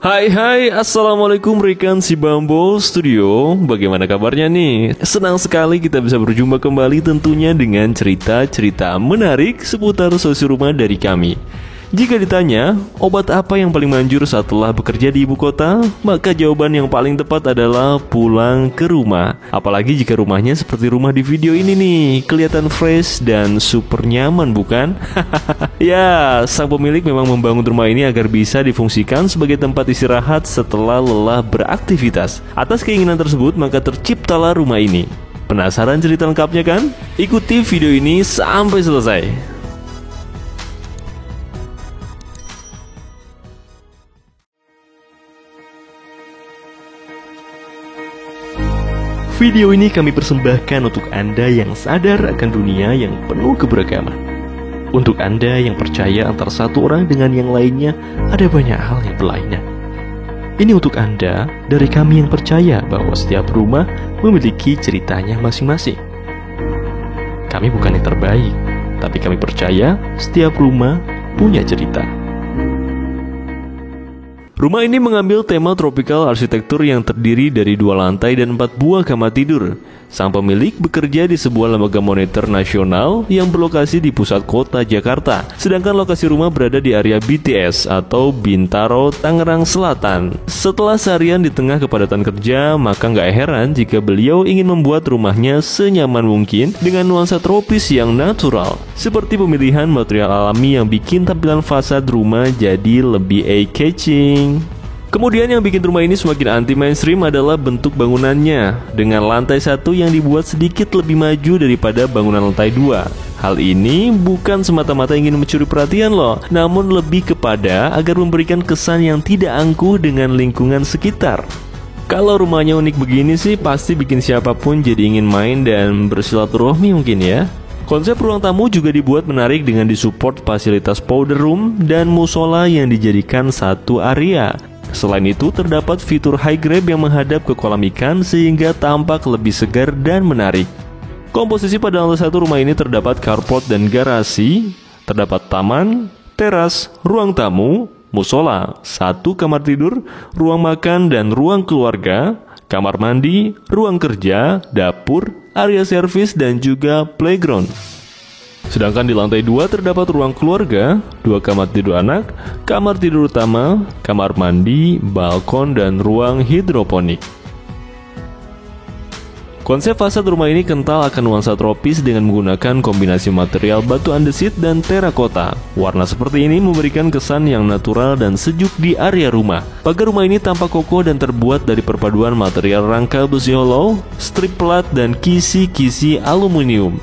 Hai, assalamualaikum rekan si Bambo Studio. Bagaimana kabarnya nih? Senang sekali kita bisa berjumpa kembali tentunya dengan cerita-cerita menarik seputar solusi rumah dari kami. Jika ditanya, obat apa yang paling manjur setelah bekerja di ibu kota? Maka jawaban yang paling tepat adalah pulang ke rumah. Apalagi jika rumahnya seperti rumah di video ini nih, kelihatan fresh dan super nyaman bukan? Ya, sang pemilik memang membangun rumah ini agar bisa difungsikan sebagai tempat istirahat setelah lelah beraktivitas. Atas keinginan tersebut, maka terciptalah rumah ini. Penasaran cerita lengkapnya kan? Ikuti video ini sampai selesai. Video ini kami persembahkan untuk Anda yang sadar akan dunia yang penuh keberagaman. Untuk Anda yang percaya antara satu orang dengan yang lainnya ada banyak hal yang berlainan. Ini untuk Anda dari kami yang percaya bahwa setiap rumah memiliki ceritanya masing-masing. Kami bukan yang terbaik, tapi kami percaya setiap rumah punya cerita. Rumah ini mengambil tema tropical arsitektur yang terdiri dari 2 lantai dan 4 buah kamar tidur. Sang pemilik bekerja di sebuah lembaga moneter nasional yang berlokasi di pusat kota Jakarta. Sedangkan lokasi rumah berada di area BTS atau Bintaro, Tangerang Selatan. Setelah seharian di tengah kepadatan kerja, maka nggak heran jika beliau ingin membuat rumahnya senyaman mungkin dengan nuansa tropis yang natural. Seperti pemilihan material alami yang bikin tampilan fasad rumah jadi lebih eye-catching. Kemudian yang bikin rumah ini semakin anti mainstream adalah bentuk bangunannya, dengan lantai 1 yang dibuat sedikit lebih maju daripada bangunan lantai 2. Hal ini bukan semata-mata ingin mencuri perhatian loh, namun lebih kepada agar memberikan kesan yang tidak angkuh dengan lingkungan sekitar. Kalau rumahnya unik begini sih pasti bikin siapapun jadi ingin main dan bersilaturahmi mungkin ya. Konsep ruang tamu juga dibuat menarik dengan disupport fasilitas powder room dan musola yang dijadikan satu area. Selain itu, terdapat fitur high grab yang menghadap ke kolam ikan sehingga tampak lebih segar dan menarik. Komposisi pada lantai 1 rumah ini terdapat carport dan garasi, terdapat taman, teras, ruang tamu, musola, 1 kamar tidur, ruang makan dan ruang keluarga, kamar mandi, ruang kerja, dapur, area servis dan juga playground. Sedangkan di lantai 2 terdapat ruang keluarga, 2 kamar tidur anak, kamar tidur utama, kamar mandi, balkon, dan ruang hidroponik. Konsep fasad rumah ini kental akan nuansa tropis dengan menggunakan kombinasi material batu andesit dan terakota. Warna seperti ini memberikan kesan yang natural dan sejuk di area rumah. Pagar rumah ini tampak kokoh dan terbuat dari perpaduan material rangka besi hollow, strip plat, dan kisi-kisi aluminium.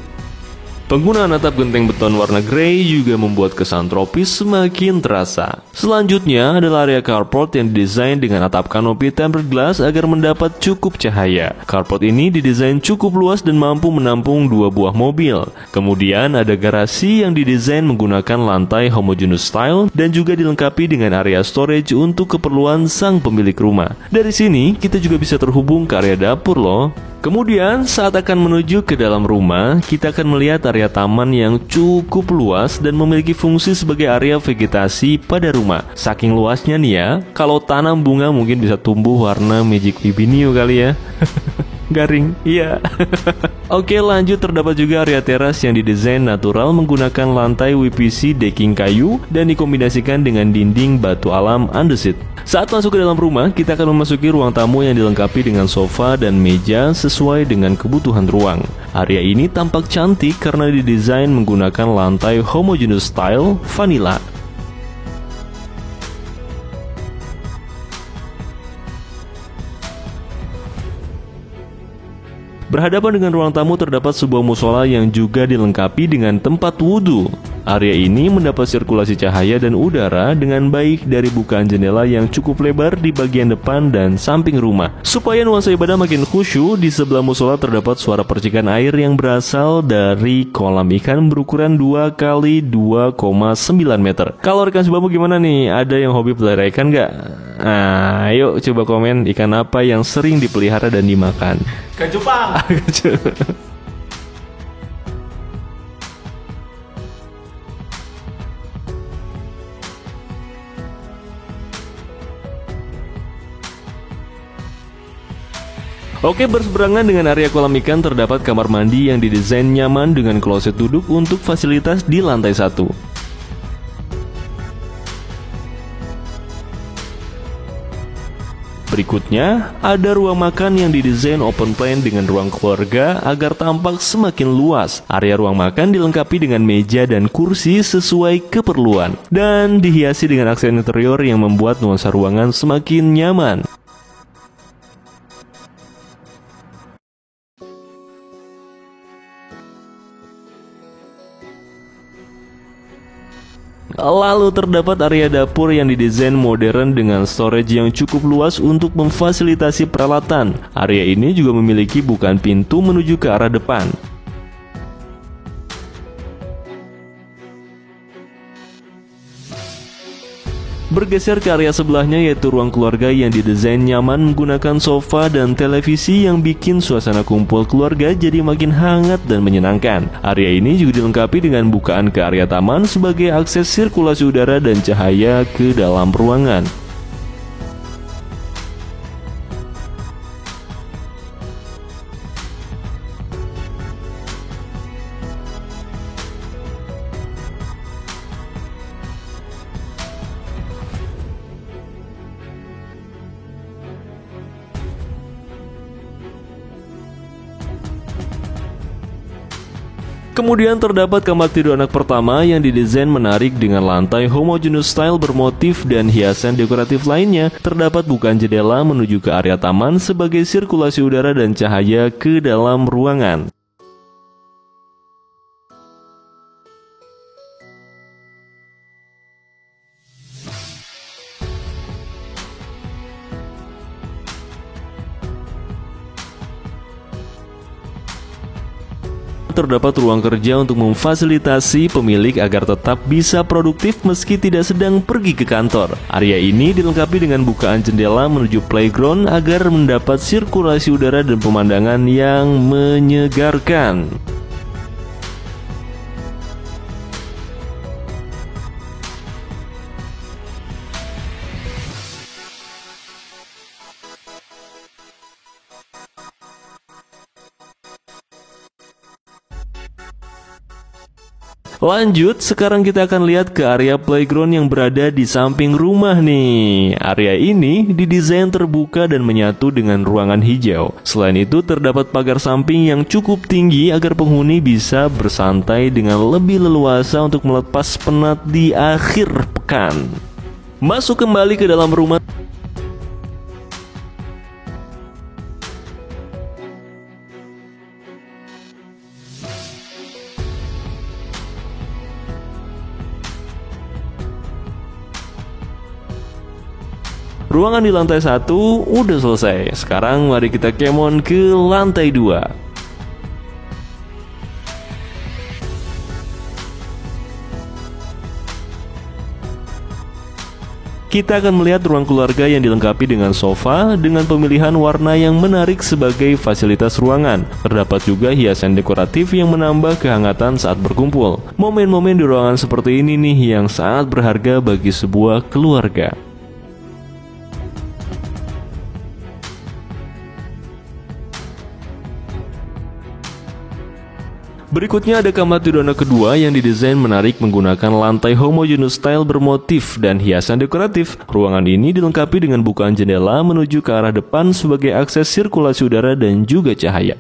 Penggunaan atap genteng beton warna grey juga membuat kesan tropis semakin terasa. Selanjutnya adalah area carport yang didesain dengan atap kanopi tempered glass agar mendapat cukup cahaya. Carport ini didesain cukup luas dan mampu menampung 2 buah mobil. Kemudian ada garasi yang didesain menggunakan lantai homogeneous style dan juga dilengkapi dengan area storage untuk keperluan sang pemilik rumah. Dari sini kita juga bisa terhubung ke area dapur loh. Kemudian saat akan menuju ke dalam rumah, kita akan melihat area taman yang cukup luas dan memiliki fungsi sebagai area vegetasi pada rumah. Saking luasnya nih ya, kalau tanam bunga mungkin bisa tumbuh warna Magic Bibinio kali ya. Garing, iya. Oke, lanjut terdapat juga area teras yang didesain natural menggunakan lantai WPC decking kayu dan dikombinasikan dengan dinding batu alam andesit. Saat masuk ke dalam rumah, kita akan memasuki ruang tamu yang dilengkapi dengan sofa dan meja sesuai dengan kebutuhan ruang. Area ini tampak cantik karena didesain menggunakan lantai homogeneous style vanilla. Berhadapan dengan ruang tamu terdapat sebuah musola yang juga dilengkapi dengan tempat wudhu. Area ini mendapat sirkulasi cahaya dan udara dengan baik dari bukaan jendela yang cukup lebar di bagian depan dan samping rumah. Supaya nuansa ibadah makin khusyuk, di sebelah musola terdapat suara percikan air yang berasal dari kolam ikan berukuran 2 kali 2,9 meter. Kalau rekan sebamu gimana nih? Ada yang hobi pelihara ikan nggak? Nah, ayo coba komen ikan apa yang sering dipelihara dan dimakan. Ikan cupang. Oke, berseberangan dengan area kolam ikan terdapat kamar mandi yang didesain nyaman dengan kloset duduk untuk fasilitas di lantai 1. Berikutnya, ada ruang makan yang didesain open plan dengan ruang keluarga agar tampak semakin luas. Area ruang makan dilengkapi dengan meja dan kursi sesuai keperluan, dan dihiasi dengan aksen interior yang membuat nuansa ruangan semakin nyaman. Lalu terdapat area dapur yang didesain modern dengan storage yang cukup luas untuk memfasilitasi peralatan. Area ini juga memiliki bukaan pintu menuju ke arah depan. Bergeser ke area sebelahnya yaitu ruang keluarga yang didesain nyaman menggunakan sofa dan televisi yang bikin suasana kumpul keluarga jadi makin hangat dan menyenangkan. Area ini juga dilengkapi dengan bukaan ke area taman sebagai akses sirkulasi udara dan cahaya ke dalam ruangan. Kemudian terdapat kamar tidur anak pertama yang didesain menarik dengan lantai homogeneous style bermotif dan hiasan dekoratif lainnya. Terdapat bukaan jendela menuju ke area taman sebagai sirkulasi udara dan cahaya ke dalam ruangan. Terdapat ruang kerja untuk memfasilitasi pemilik agar tetap bisa produktif meski tidak sedang pergi ke kantor. Area ini dilengkapi dengan bukaan jendela menuju playground agar mendapat sirkulasi udara dan pemandangan yang menyegarkan. Lanjut, sekarang kita akan lihat ke area playground yang berada di samping rumah nih. Area ini didesain terbuka dan menyatu dengan ruangan hijau. Selain itu, terdapat pagar samping yang cukup tinggi agar penghuni bisa bersantai dengan lebih leluasa untuk melepas penat di akhir pekan. Masuk kembali ke dalam rumah. Ruangan di lantai 1 udah selesai. Sekarang mari kita kemon ke lantai 2. Kita akan melihat ruang keluarga yang dilengkapi dengan sofa dengan pemilihan warna yang menarik sebagai fasilitas ruangan. Terdapat juga hiasan dekoratif yang menambah kehangatan saat berkumpul. Momen-momen di ruangan seperti ini nih yang sangat berharga bagi sebuah keluarga. Berikutnya ada kamar tidur anak kedua yang didesain menarik menggunakan lantai homogeneous style bermotif dan hiasan dekoratif. Ruangan ini dilengkapi dengan bukaan jendela menuju ke arah depan sebagai akses sirkulasi udara dan juga cahaya.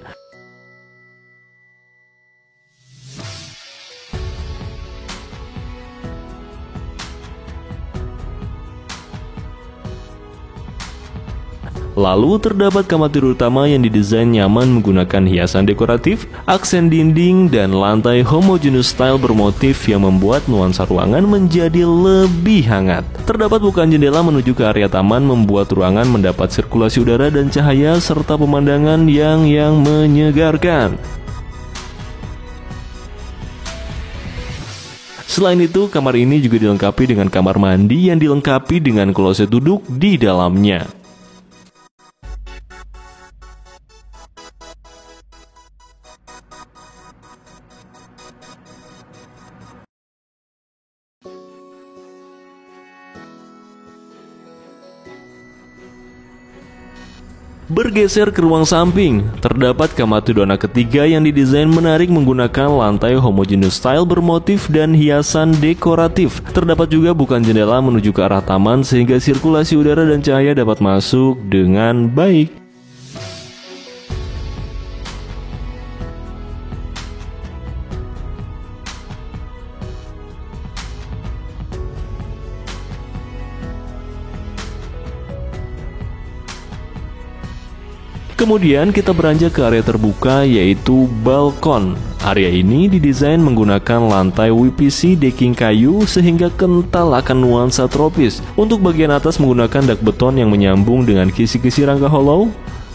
Lalu terdapat kamar tidur utama yang didesain nyaman menggunakan hiasan dekoratif, aksen dinding, dan lantai homogeneous style bermotif yang membuat nuansa ruangan menjadi lebih hangat. Terdapat bukaan jendela menuju ke area taman membuat ruangan mendapat sirkulasi udara dan cahaya serta pemandangan yang menyegarkan. Selain itu, kamar ini juga dilengkapi dengan kamar mandi yang dilengkapi dengan kloset duduk di dalamnya. Bergeser ke ruang samping, terdapat kamar tidur anak ketiga yang didesain menarik menggunakan lantai homogeneous style bermotif dan hiasan dekoratif. Terdapat juga bukan jendela menuju ke arah taman sehingga sirkulasi udara dan cahaya dapat masuk dengan baik. Kemudian kita beranjak ke area terbuka yaitu balkon. Area ini didesain menggunakan lantai WPC decking kayu sehingga kental akan nuansa tropis. Untuk bagian atas menggunakan dak beton yang menyambung dengan kisi-kisi rangka hollow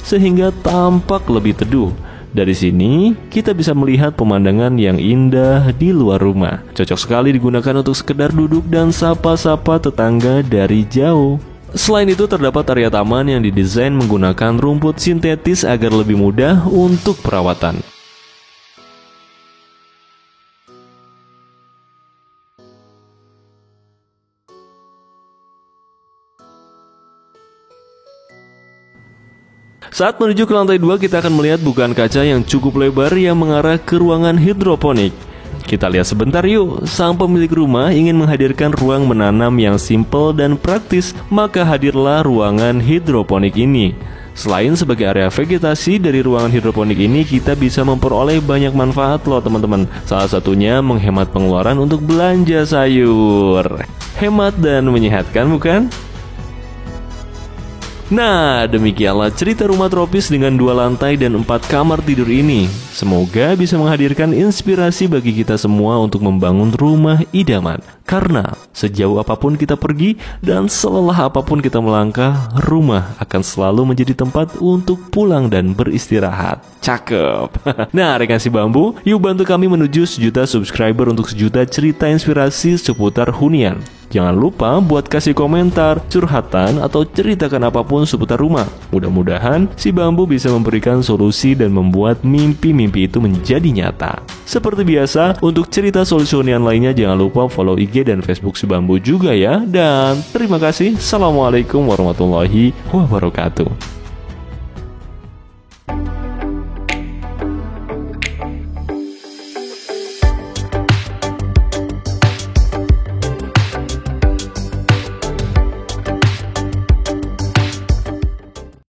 sehingga tampak lebih teduh. Dari sini kita bisa melihat pemandangan yang indah di luar rumah. Cocok sekali digunakan untuk sekedar duduk dan sapa-sapa tetangga dari jauh. Selain itu terdapat area taman yang didesain menggunakan rumput sintetis agar lebih mudah untuk perawatan. Saat menuju ke lantai 2 kita akan melihat bukaan kaca yang cukup lebar yang mengarah ke ruangan hidroponik. Kita lihat sebentar yuk, sang pemilik rumah ingin menghadirkan ruang menanam yang simpel dan praktis, maka hadirlah ruangan hidroponik ini. Selain sebagai area vegetasi, dari ruangan hidroponik ini kita bisa memperoleh banyak manfaat loh teman-teman. Salah satunya menghemat pengeluaran untuk belanja sayur. Hemat dan menyehatkan bukan? Nah, demikianlah cerita rumah tropis dengan 2 lantai dan 4 kamar tidur ini. Semoga bisa menghadirkan inspirasi bagi kita semua untuk membangun rumah idaman. Karena sejauh apapun kita pergi dan selelah apapun kita melangkah, rumah akan selalu menjadi tempat untuk pulang dan beristirahat. Cakep. Nah, rekan si bambu, yuk bantu kami menuju 1 juta subscriber untuk 1 juta cerita inspirasi seputar hunian. Jangan lupa buat kasih komentar, curhatan, atau ceritakan apapun seputar rumah. Mudah-mudahan si bambu bisa memberikan solusi dan membuat mimpi-mimpi itu menjadi nyata. Seperti biasa, untuk cerita solusi hunian lainnya jangan lupa follow IG dan Facebook si bambu juga ya. Dan terima kasih. Assalamualaikum warahmatullahi wabarakatuh.